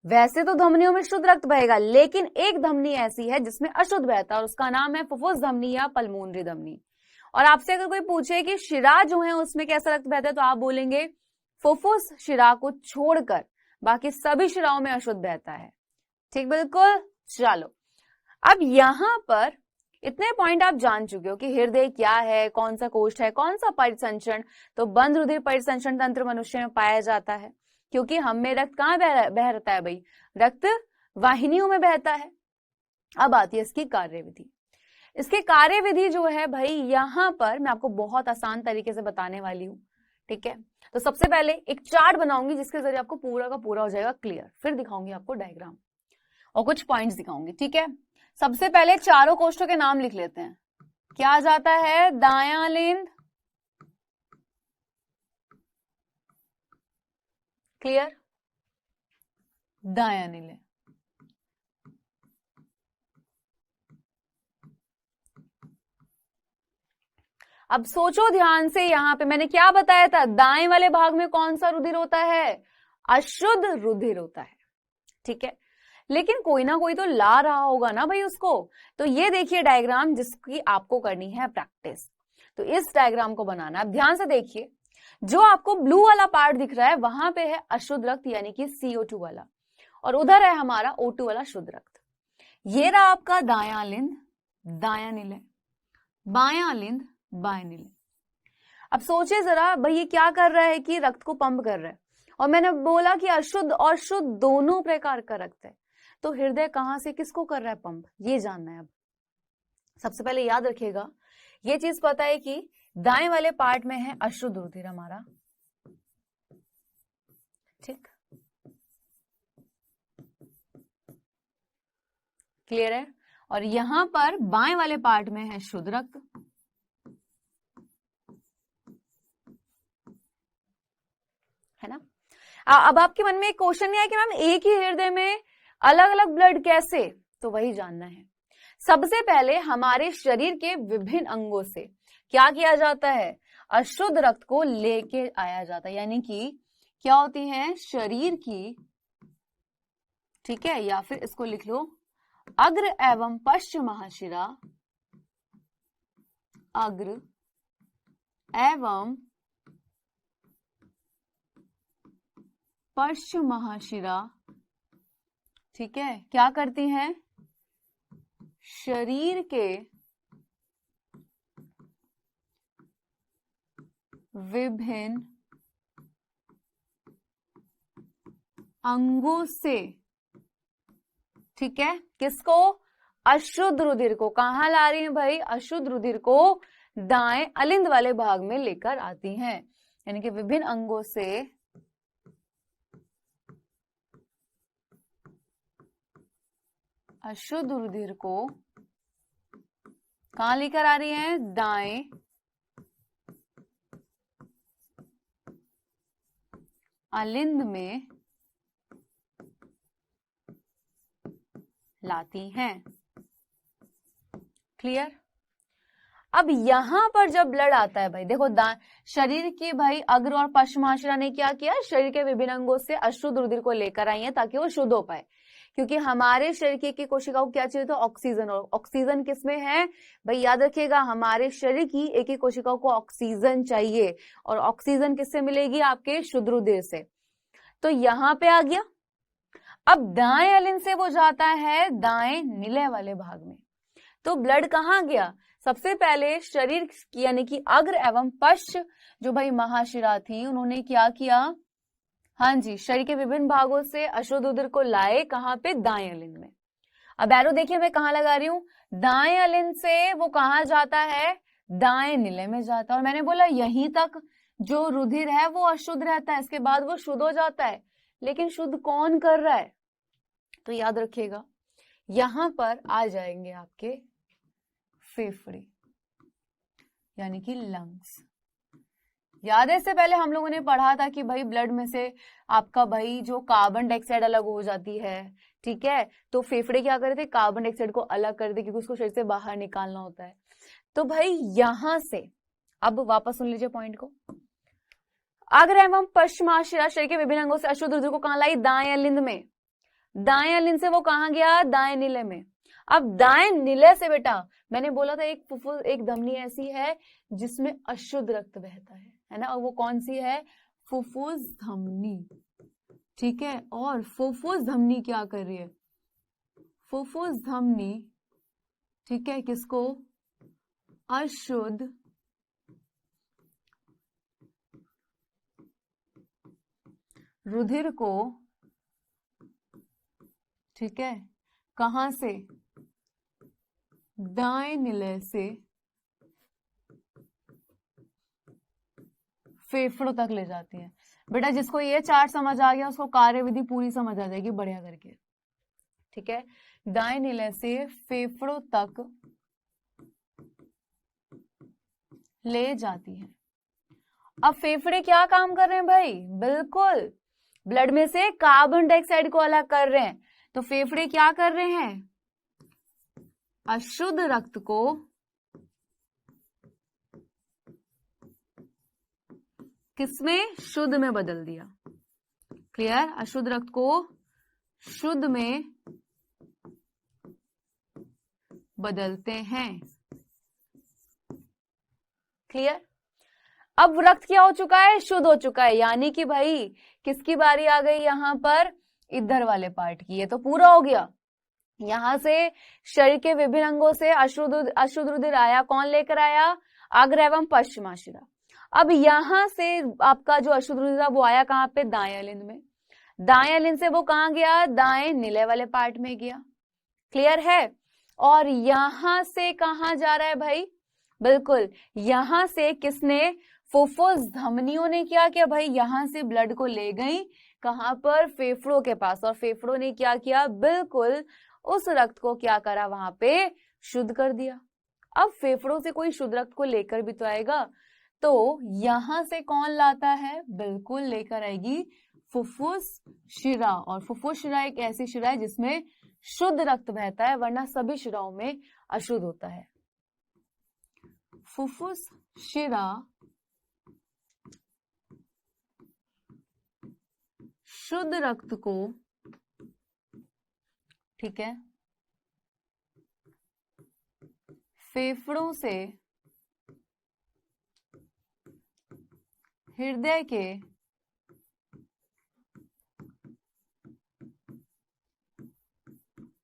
वैसे तो धमनियों में शुद्ध रक्त बहेगा, लेकिन एक धमनी ऐसी है जिसमें अशुद्ध बहता है, और उसका नाम है फुफ्फुस धमनी या पल्मोनरी धमनी। और आपसे अगर कोई पूछे कि शिरा जो है उसमें कैसा रक्त बहता है, तो आप बोलेंगे फुफ्फुस शिरा को छोड़कर बाकी सभी शिराओं में अशुद्ध बहता है। ठीक, बिल्कुल। चलो, अब यहां पर इतने पॉइंट आप जान चुके हो कि हृदय क्या है, कौन सा कोष्ठ है, कौन सा परिसंचरण। तो बंद रुधिर परिसंचरण तंत्र मनुष्य में पाया जाता है, क्योंकि हम में रक्त कहाँ बह रहता है भाई, रक्त वाहिनियों में बहता है। अब आती है इसकी कार्यविधि। इसकी कार्यविधि जो है भाई, यहां पर मैं आपको बहुत आसान तरीके से बताने वाली हूँ। ठीक है, तो सबसे पहले एक चार्ट बनाऊंगी जिसके जरिए आपको पूरा का पूरा हो जाएगा क्लियर। फिर दिखाऊंगी आपको डायग्राम और कुछ पॉइंट्स दिखाऊंगी। ठीक है, सबसे पहले चारों कोष्ठों के नाम लिख लेते हैं। क्या आ जाता है, दायां लिंद, क्लियर, दायां नीले। अब सोचो ध्यान से, यहां पे मैंने क्या बताया था, दाएं वाले भाग में कौन सा रुधिर होता है, अशुद्ध रुधिर होता है। ठीक है, लेकिन कोई ना कोई तो ला रहा होगा ना भाई उसको। तो ये देखिए डायग्राम जिसकी आपको करनी है प्रैक्टिस। तो इस डायग्राम को बनाना, अब ध्यान से देखिए, जो आपको ब्लू वाला पार्ट दिख रहा है वहां पे है अशुद्ध रक्त यानी कि CO2 वाला, और उधर है हमारा O2 वाला शुद्ध रक्त। ये रहा आपका दायां लिंद, दायां नीले, बायां लिंद, बाएं नीले। अब सोचिए जरा भाई, ये क्या कर रहा है कि रक्त को पंप कर रहा है, और मैंने बोला कि अशुद्ध और शुद्ध दोनों प्रकार का रक्त है। तो हृदय कहां से किसको कर रहा है पंप, ये जानना है। अब सबसे पहले याद रखिएगा, ये चीज पता है कि दाएं वाले पार्ट में है अशुद्ध रुधिर हमारा। ठीक, क्लियर है। और यहां पर बाएं वाले पार्ट में है शुद्ध रक्त, है ना। अब आपके मन में एक क्वेश्चन नहीं है कि मैम एक ही हृदय में अलग अलग ब्लड कैसे, तो वही जानना है। सबसे पहले हमारे शरीर के विभिन्न अंगों से क्या किया जाता है, अशुद्ध रक्त को लेके आया जाता है, यानी कि क्या होती है, शरीर की, ठीक है, या फिर इसको लिख लो, अग्र एवं पश्च महाशिरा, अग्र एवं पश्च महाशिरा, ठीक है, क्या करती हैं, शरीर के विभिन्न अंगों से, ठीक है, किसको, अशुद्ध रुधिर को कहां ला रही हैं भाई, अशुद्ध रुधिर को दाएं अलिंद वाले भाग में लेकर आती हैं, यानी कि विभिन्न अंगों से अशुद्ध रुधिर को कहां लेकर आ रही है, दाएं अलिंद में लाती हैं। क्लियर। अब यहां पर जब ब्लड आता है भाई, देखो शरीर की भाई अग्र और पश्च महाशिरा ने क्या किया, शरीर के विभिन्न अंगों से अशुद्ध रुधिर को लेकर आई है ताकि वो शुद्ध हो पाए, क्योंकि हमारे शरीर की कोशिकाओं को क्या चाहिए था, ऑक्सीजन, और ऑक्सीजन किसमें है भाई, याद रखिएगा, हमारे शरीर की एक कोशिकाओं को ऑक्सीजन चाहिए, और ऑक्सीजन किससे मिलेगी, आपके शुद्ध रुधिर से। तो यहां पे आ गया। अब दाएं अलिंद से वो जाता है दाएं नीले वाले भाग में, तो ब्लड कहां गया, सबसे पहले शरीर यानी कि अग्र एवं पश्च जो भाई महाशिरा थी, उन्होंने क्या किया, हाँ जी, शरीर के विभिन्न भागों से अशुद्ध रुधिर को लाए, कहां पे, दाएं अलिंद में। अब एरो देखिए मैं कहां लगा रही हूं, दाएं अलिंद से वो कहां जाता है, दाएं नीले में जाता है, और मैंने बोला यहीं तक जो रुधिर है वो अशुद्ध रहता है, इसके बाद वो शुद्ध हो जाता है, लेकिन शुद्ध कौन कर रहा है, तो याद रखिएगा यहां पर आ जाएंगे आपके फेफड़े यानी कि लंग्स। याद है, इससे पहले हम लोगों ने पढ़ा था कि भाई ब्लड में से आपका भाई जो कार्बन डाइऑक्साइड अलग हो जाती है, ठीक है, तो फेफड़े क्या कर रहे थे, कार्बन डाइऑक्साइड को अलग कर दे क्योंकि उसको शरीर से बाहर निकालना होता है। तो भाई यहां से अब वापस सुन लीजिए पॉइंट को, अग्र एवं पश्च महाशिरा शरीर के विभिन्न अंगों से अशुद्ध रुधिर को कहां लाई, दाएं अलिंद में, दाएं अलिंद से वो कहां गया, दाएं नीले में। अब दाएं नीले से बेटा मैंने बोला था एक धमनी ऐसी है जिसमें अशुद्ध रक्त बहता है ना, और वो कौन सी है, फुफ्फुस धमनी। ठीक है, और फुफ्फुस धमनी क्या कर रही है? फुफ्फुस धमनी, ठीक है, किसको? अशुद्ध रुधिर को, ठीक है, कहां से? दाएं निलय से फेफड़ों तक ले जाती है। बेटा जिसको ये चार्ट समझ आ गया उसको कार्यविधि पूरी समझ आ जाएगी बढ़िया करके। ठीक है, दाएं निलय से फेफड़ों तक ले जाती है। अब फेफड़े क्या काम कर रहे हैं भाई? बिल्कुल ब्लड में से कार्बन डाइऑक्साइड को अलग कर रहे हैं। तो फेफड़े क्या कर रहे हैं? अशुद्ध रक्त को किसमें? शुद्ध में बदल दिया। क्लियर? अशुद्ध रक्त को शुद्ध में बदलते हैं। क्लियर? अब रक्त क्या हो चुका है? शुद्ध हो चुका है। यानी कि भाई किसकी बारी आ गई यहां पर? इधर वाले पार्ट की। ये तो पूरा हो गया। यहां से शरीर के विभिन्न अंगों से अशुद्ध रुधिर आया। कौन लेकर आया? अग्र एवं पश्चिमाशिरा। अब यहां से आपका जो अशुद्ध रुधिर था वो आया कहां पे? दाएं अलिंद में। दाएं अलिंद से वो कहां गया? दाएं निलय वाले पार्ट में गया। क्लियर है? और यहां से कहां जा रहा है भाई? बिल्कुल यहां से किसने? फुफ्फुस धमनियों ने क्या किया भाई? यहां से ब्लड को ले गई कहां पर? फेफड़ों के पास। और फेफड़ों ने क्या किया? बिल्कुल उस रक्त को क्या करा? वहां पे शुद्ध कर दिया। अब फेफड़ों से कोई शुद्ध रक्त को लेकर भी तो आएगा। तो यहां से कौन लाता है? बिल्कुल लेकर आएगी फुफ्फुस शिरा। और फुफ्फुस शिरा एक ऐसी शिरा है जिसमें शुद्ध रक्त बहता है, वरना सभी शिराओं में अशुद्ध होता है। फुफ्फुस शिरा शुद्ध रक्त को, ठीक है, फेफड़ों से हृदय के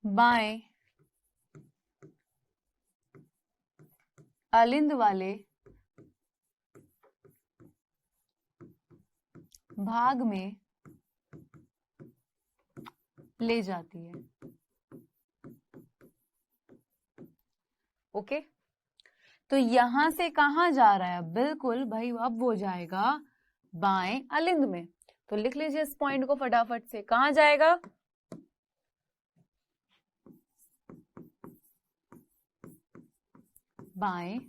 बाएं अलिंद वाले भाग में ले जाती है। ओके, तो यहां से कहां जा रहा है? बिल्कुल भाई अब वो जाएगा बाएं अलिंद में। तो लिख लीजिए इस पॉइंट को फटाफट से। कहां जाएगा? बाएं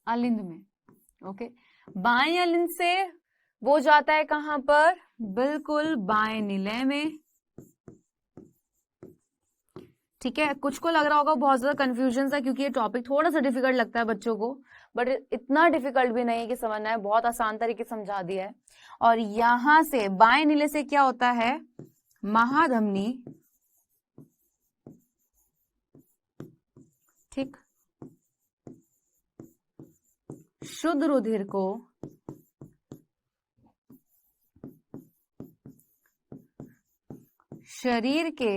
अलिंद में। ओके, बाएं अलिंद से वो जाता है कहां पर? बिल्कुल बाएं निलय में। ठीक है, कुछ को लग रहा होगा बहुत ज्यादा कंफ्यूजन है क्योंकि ये टॉपिक थोड़ा सा डिफिकल्ट लगता है बच्चों को, बट इतना डिफिकल्ट भी नहीं है कि समझना है, बहुत आसान तरीके से समझा दिया है। और यहां से बाएं नीले से क्या होता है? महाधमनी, ठीक, शुद्ध रुधिर को शरीर के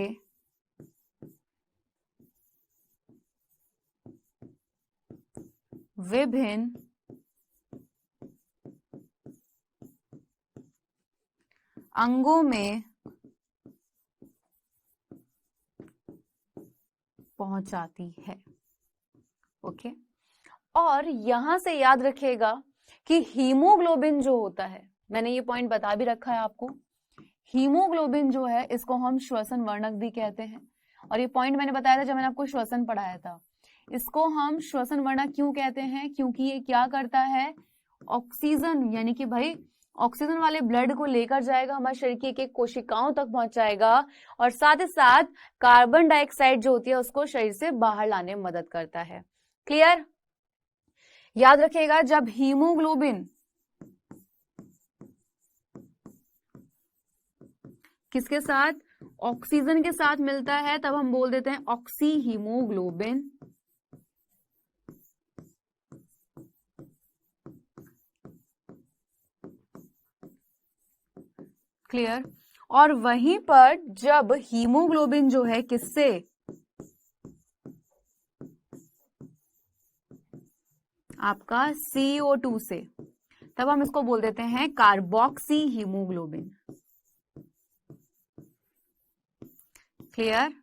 विभिन्न अंगों में पहुंचाती है। ओके, और यहां से याद रखिएगा कि हीमोग्लोबिन जो होता है, मैंने ये पॉइंट बता भी रखा है आपको, हीमोग्लोबिन जो है इसको हम श्वसन वर्णक भी कहते हैं। और ये पॉइंट मैंने बताया था जब मैंने आपको श्वसन पढ़ाया था। इसको हम श्वसन वर्णक क्यों कहते हैं? क्योंकि ये क्या करता है? ऑक्सीजन, यानी कि भाई ऑक्सीजन वाले ब्लड को लेकर जाएगा, हमारे शरीर की एक एक कोशिकाओं तक पहुंचाएगा, और साथ ही साथ कार्बन डाइऑक्साइड जो होती है उसको शरीर से बाहर लाने में मदद करता है। क्लियर? याद रखिएगा जब हीमोग्लोबिन किसके साथ? ऑक्सीजन के साथ मिलता है तब हम बोल देते हैं ऑक्सी हीमोग्लोबिन। क्लियर। और वहीं पर जब हीमोग्लोबिन जो है किससे, आपका CO2 से, तब हम इसको बोल देते हैं कार्बोक्सी हीमोग्लोबिन। क्लियर।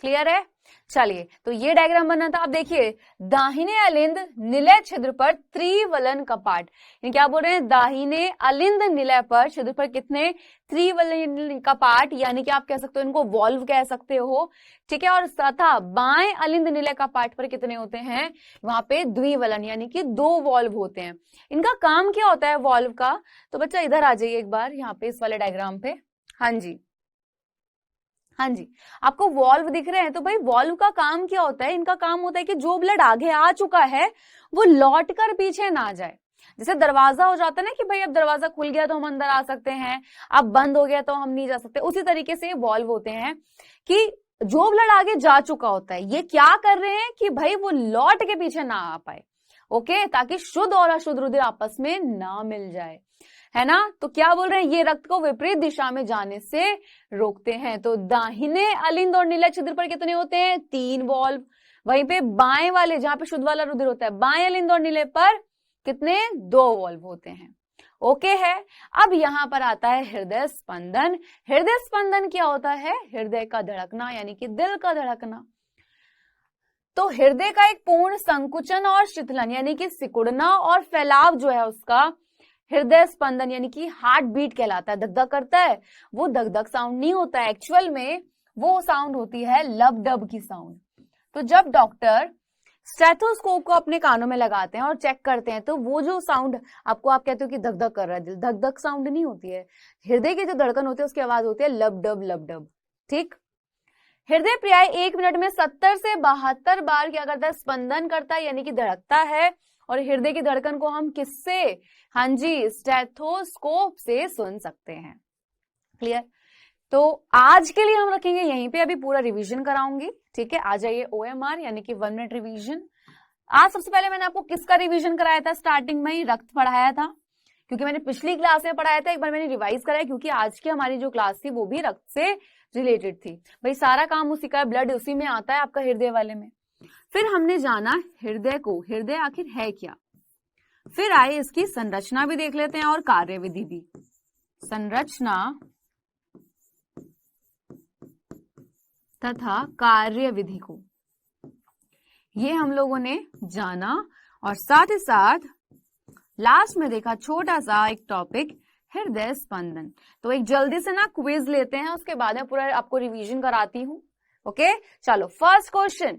क्लियर है। चलिए, तो ये डायग्राम बना था। अब देखिए, दाहिने अलिंद निलय छिद्र पर त्रिवलन कपाट, क्या बोल रहे हैं, दाहिने अलिंद निलय पर छिद्र पर कितने, त्रिवलन कपाट, यानी कि आप कह सकते हो इनको वॉल्व कह सकते हो, ठीक है। और तथा बाएं अलिंद निलय कपाट पर कितने होते हैं, वहां पे द्विवलन यानी कि 2 वॉल्व होते हैं। इनका काम क्या होता है वॉल्व का, तो बच्चा इधर आ जाइए एक बार यहाँ पे इस वाले डायग्राम पे। हाँ जी, हाँ जी, आपको वॉल्व दिख रहे हैं। तो भाई वॉल्व का काम क्या होता है, इनका काम होता है कि जो ब्लड आगे आ चुका है वो लौट कर पीछे ना जाए। जैसे दरवाजा हो जाता है ना कि भाई अब दरवाजा खुल गया तो हम अंदर आ सकते हैं, अब बंद हो गया तो हम नहीं जा सकते, उसी तरीके से ये वॉल्व होते हैं कि जो ब्लड आगे जा चुका होता है ये क्या कर रहे हैं कि भाई वो लौट के पीछे ना आ पाए, ओके, ताकि शुद्ध और अशुद्ध रुधिर आपस में ना मिल जाए, है ना। तो क्या बोल रहे हैं, ये रक्त को विपरीत दिशा में जाने से रोकते हैं। तो दाहिने अलिंद और निलय छिद्र पर कितने होते हैं, 3 वॉल्व। वहीं पे बाएं वाले जहां पे शुद्ध वाला रुधिर होता है, बाएं अलिंद और निलय पर कितने, 2 वॉल्व होते हैं, ओके है। अब यहां पर आता है हृदय स्पंदन। हृदय स्पंदन क्या होता है, हृदय का धड़कना यानी कि दिल का धड़कना। तो हृदय का एक पूर्ण संकुचन और शिथिलन यानी कि सिकुड़ना और फैलाव जो है उसका हृदय स्पंदन यानी कि हार्ट बीट कहलाता है। धक-धक करता है, वो धक-धक साउंड नहीं होता है, एक्चुअल में वो साउंड होती है लब डब की साउंड। तो जब डॉक्टर स्टेथोस्कोप को अपने कानों में लगाते हैं और चेक करते हैं तो वो जो साउंड आपको, आप कहते हो कि धक धक कर रहा है दिल, धक धक साउंड नहीं होती है, हृदय की जो धड़कन होती है उसकी आवाज होती है लब डब। ठीक। हृदय प्राय 1 मिनट में 70 से 72 बार क्या करता है, स्पंदन करता है यानी कि धड़कता है। और हृदय की धड़कन को हम किससे, हाँ जी, स्टेथोस्कोप से सुन सकते हैं। क्लियर। तो आज के लिए हम रखेंगे यहीं पे, अभी पूरा रिवीजन कराऊंगी, ठीक है। आ जाइए OMR यानी कि 1 मिनट रिवीजन। आज सबसे पहले मैंने आपको किसका रिवीजन कराया था, स्टार्टिंग में ही रक्त पढ़ाया था, क्योंकि मैंने पिछली क्लास में पढ़ाया था, एक बार मैंने रिवाइज कराया क्योंकि आज की हमारी जो क्लास थी वो भी रक्त से रिलेटेड थी। भाई सारा काम उसी का, ब्लड उसी में आता है आपका हृदय वाले में। फिर हमने जाना हृदय को, हृदय आखिर है क्या, फिर आए इसकी संरचना भी देख लेते हैं और कार्यविधि भी। संरचना तथा कार्यविधि को ये हम लोगों ने जाना, और साथ ही साथ लास्ट में देखा छोटा सा एक टॉपिक हृदय स्पंदन। तो एक जल्दी से ना क्विज लेते हैं, उसके बाद में पूरा आपको रिवीजन कराती हूँ, ओके। चलो फर्स्ट क्वेश्चन,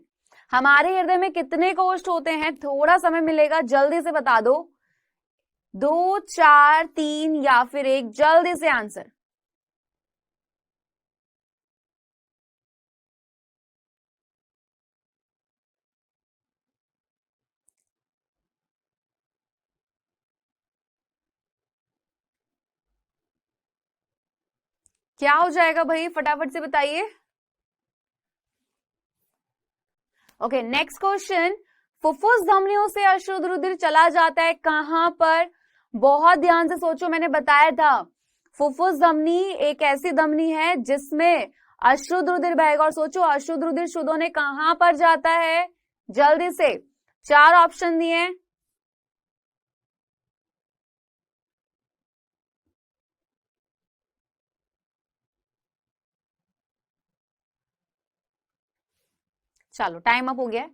हमारे हृदय में कितने कोष्ठ होते हैं, थोड़ा समय मिलेगा, जल्दी से बता दो, 2, 4, 3 या फिर 1, जल्दी से आंसर। क्या हो जाएगा भाई, फटाफट से बताइए। ओके, नेक्स्ट क्वेश्चन, फुफ्फुस धमनियों से अशुद्ध रुधिर चला जाता है कहां पर, बहुत ध्यान से सोचो, मैंने बताया था फुफ्फुस धमनी एक ऐसी धमनी है जिसमें अशुद्ध रुधिर बहेगा। और सोचो अशुद्ध रुधिर शुद्ध होने कहां पर जाता है, जल्दी से 4 ऑप्शन दिए। चलो टाइम अप हो गया।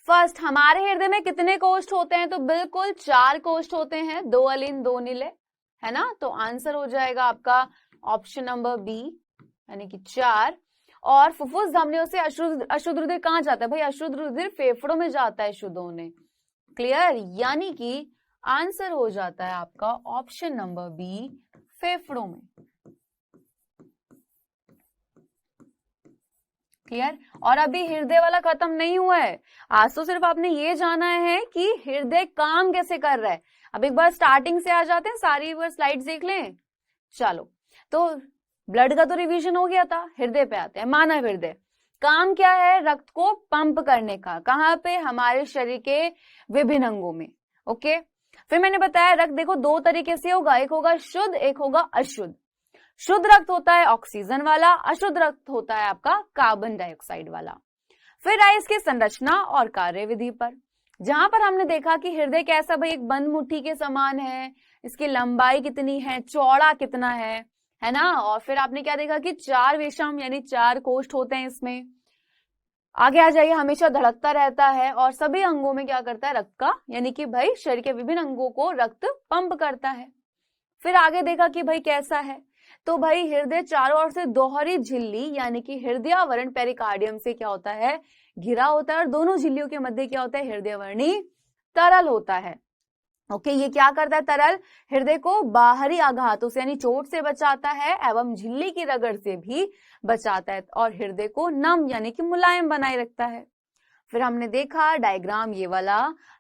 फर्स्ट, हमारे हृदय में कितने कोष्ठ होते हैं, तो बिल्कुल 4 कोष्ठ होते हैं, 2 अलिंद 2 निलय, है ना। तो आंसर हो जाएगा आपका ऑप्शन नंबर बी यानी कि 4। और फुफ्फुस धमनियों से अशुद्ध रुधिर कहां जाता है, भाई अशुद्ध रुधिर फेफड़ों में जाता है शुद्ध होने। क्लियर, यानी कि आंसर हो जाता है आपका ऑप्शन नंबर बी, फेफड़ों में। क्लियर। और अभी हृदय वाला खत्म नहीं हुआ है, आज तो सिर्फ आपने ये जाना है कि हृदय काम कैसे कर रहा है। अब एक बार स्टार्टिंग से आ जाते हैं, सारी बार स्लाइड्स देख लें। चलो, तो ब्लड का तो रिवीजन हो गया था, हृदय पे आते हैं। मानव हृदय, काम क्या है? रक्त को पंप करने का। कहाँ पे? हमारे शरीर के विभिन्न अंगों में। ओके, फिर मैंने बताया रक्त देखो दो तरीके से होगा, एक होगा शुद्ध, एक होगा अशुद्ध। शुद्ध रक्त होता है ऑक्सीजन वाला, अशुद्ध रक्त होता है आपका कार्बन डाइऑक्साइड वाला। फिर आए इसकी संरचना और कार्यविधि पर, जहां पर हमने देखा कि हृदय कैसा भाई, एक बंद मुट्ठी के समान है, इसकी लंबाई कितनी है, चौड़ा कितना है ना। और फिर आपने क्या देखा कि 4 विषम यानी 4 कोष्ठ होते हैं इसमें। आगे आ जाइए, हमेशा धड़कता रहता है और सभी अंगों में क्या करता है? रक्त का, यानी कि भाई शरीर के विभिन्न अंगों को रक्त पंप करता है। फिर आगे देखा कि भाई कैसा है, तो भाई हृदय चारों ओर से दोहरी झिल्ली यानी कि हृदयावरण पेरिकार्डियम से क्या होता है? घिरा होता है, और दोनों झिल्लियों के मध्य क्या होता है? हृदयवर्णी तरल होता है। ओके, ये क्या करता है? तरल हृदय को बाहरी आघातों से यानी चोट से बचाता है एवं झिल्ली की रगड़ से भी बचाता है, और हृदय को नम यानी कि मुलायम बनाए रखता है। फिर हमने देखा डायग्राम ये वाला,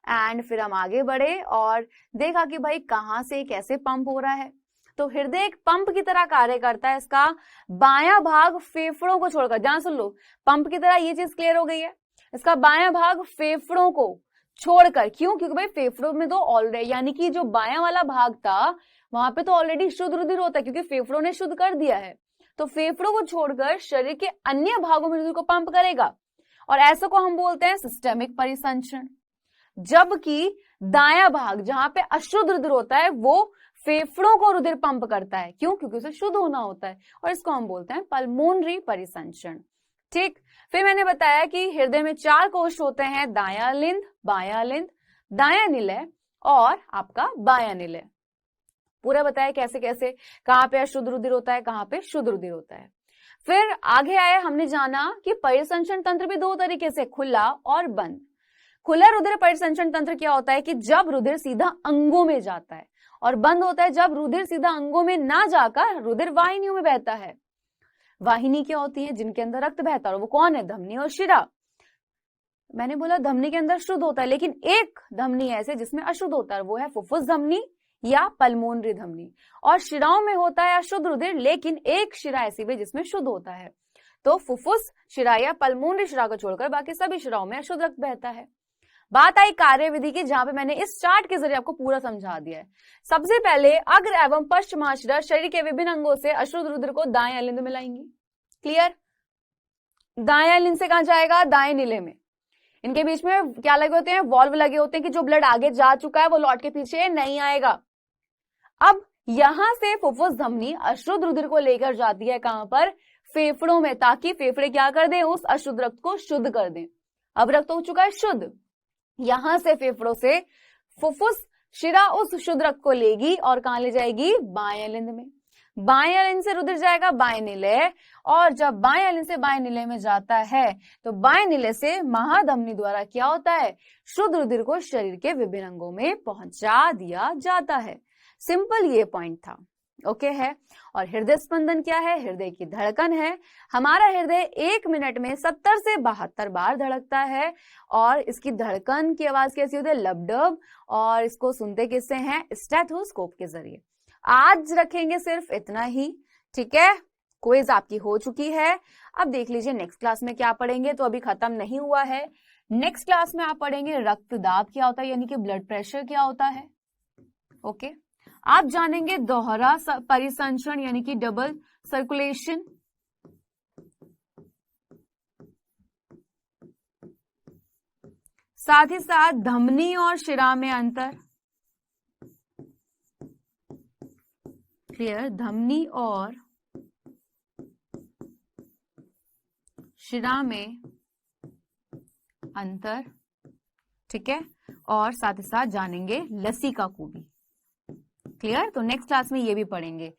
एंड फिर हम आगे बढ़े और देखा कि भाई कहां से कैसे पंप हो रहा है। तो हृदय एक पंप की तरह कार्य करता है। इसका बायां भाग फेफड़ों को छोड़कर, जहां सुन लो पंप की तरह, ये चीज क्लियर हो गई है। इसका बायां भाग फेफड़ों को छोड़कर, क्यों? क्योंकि भाई फेफड़ों में तो ऑलरेडी, यानी कि जो बायां वाला भाग था वहां पे तो ऑलरेडी शुद्ध रुधिर होता है, क्योंकि फेफड़ों ने शुद्ध कर दिया है। तो फेफड़ों को छोड़कर शरीर के अन्य भागों में रुधिर को पंप करेगा, और ऐसा को हम बोलते हैं सिस्टेमिक परिसंचरण। जबकि दायां भाग जहां पे अशुद्ध रुधिर होता है वो फेफड़ों को रुधिर पंप करता है। क्यों? क्योंकि उसे शुद्ध होना होता है, और इसको हम बोलते हैं पल्मोनरी परिसंचरण। ठीक, फिर मैंने बताया कि हृदय में 4 कोष होते हैं, दायां लिंद, बायां लिंद, दायां निलय और आपका बायां निलय। पूरा बताया कैसे कैसे, कहां पे अशुद्ध रुधिर होता है, कहां पे शुद्ध रुधिर होता है। फिर आगे आए, हमने जाना कि परिसंचरण तंत्र भी 2 तरीके से, खुला और बंद। खुला रुधिर परिसंचरण तंत्र क्या होता है कि जब रुधिर सीधा अंगों में जाता है, और बंद होता है जब रुधिर सीधा अंगों में ना जाकर रुधिर वाहिनियों में बहता है। वाहिनी क्या होती है? जिनके अंदर रक्त बहता है, और वो कौन है? धमनी और शिरा। मैंने बोला धमनी के अंदर शुद्ध होता है, लेकिन एक धमनी ऐसे जिसमें अशुद्ध होता है, वो है फुफ्फुस धमनी या पल्मोनरी धमनी। और शिराओं में होता है अशुद्ध रुधिर, लेकिन एक शिरा ऐसी भी जिसमें शुद्ध होता है। तो फुफ्फुस शिरा या पल्मोनरी शिरा को छोड़कर बाकी सभी शिराओं में अशुद्ध रक्त बहता है। बात आई कार्यविधि की, जहां पे मैंने इस चार्ट के जरिए आपको पूरा समझा दिया है। सबसे पहले अग्र एवं पश्च महाशिरा शरीर के विभिन्न अंगों से अशुद्ध रुधिर को दाएं लिंद में लाएंगी। क्लियर? दाएं लिंद से कहां जाएगा? दाएं नीले में। इनके बीच में क्या लगे होते हैं? वॉल्व लगे होते हैं कि जो ब्लड आगे जा चुका है वो लौट के पीछे नहीं आएगा। अब यहां से फुफ्फुस धमनी अशुद्ध रुधिर को लेकर जाती है कहां पर? फेफड़ों में, ताकि फेफड़े क्या कर दें? उस अशुद्ध रक्त को शुद्ध कर दें। अब रक्त हो चुका है शुद्ध, यहां से फेफड़ों से फुफ्फुस शिरा उस शुद्ध रक्त को लेगी और कहां ले जाएगी? बाएं लिंद में। बाएं लिंद से रुधिर जाएगा बाएं निलय, और जब बाएं लिंद से बाएं निलय में जाता है तो बाएं निलय से महाधमनी द्वारा क्या होता है? शुद्ध रुधिर को शरीर के विभिन्न अंगों में पहुंचा दिया जाता है। सिंपल ये पॉइंट था। ओके है। और हृदय स्पंदन क्या है? हृदय की धड़कन है। हमारा हृदय 1 मिनट में 70 से 72 बार धड़कता है, और इसकी धड़कन की आवाज कैसी होती है? लबडब। और इसको सुनते किससे हैं? स्टेथोस्कोप के जरिए। आज रखेंगे सिर्फ इतना ही, ठीक है। क्विज आपकी हो चुकी है। अब देख लीजिए नेक्स्ट क्लास में क्या पढ़ेंगे, तो अभी खत्म नहीं हुआ है। नेक्स्ट क्लास में आप पढ़ेंगे रक्तदाब क्या होता है, यानी कि ब्लड प्रेशर क्या होता है। ओके, आप जानेंगे दोहरा परिसंचरण यानी कि डबल सर्कुलेशन, साथ ही साथ धमनी और शिरा में अंतर। क्लियर? धमनी और शिरा में अंतर, ठीक है। और साथ ही साथ जानेंगे लसिका को भी। क्लियर? तो नेक्स्ट क्लास में ये भी पढ़ेंगे।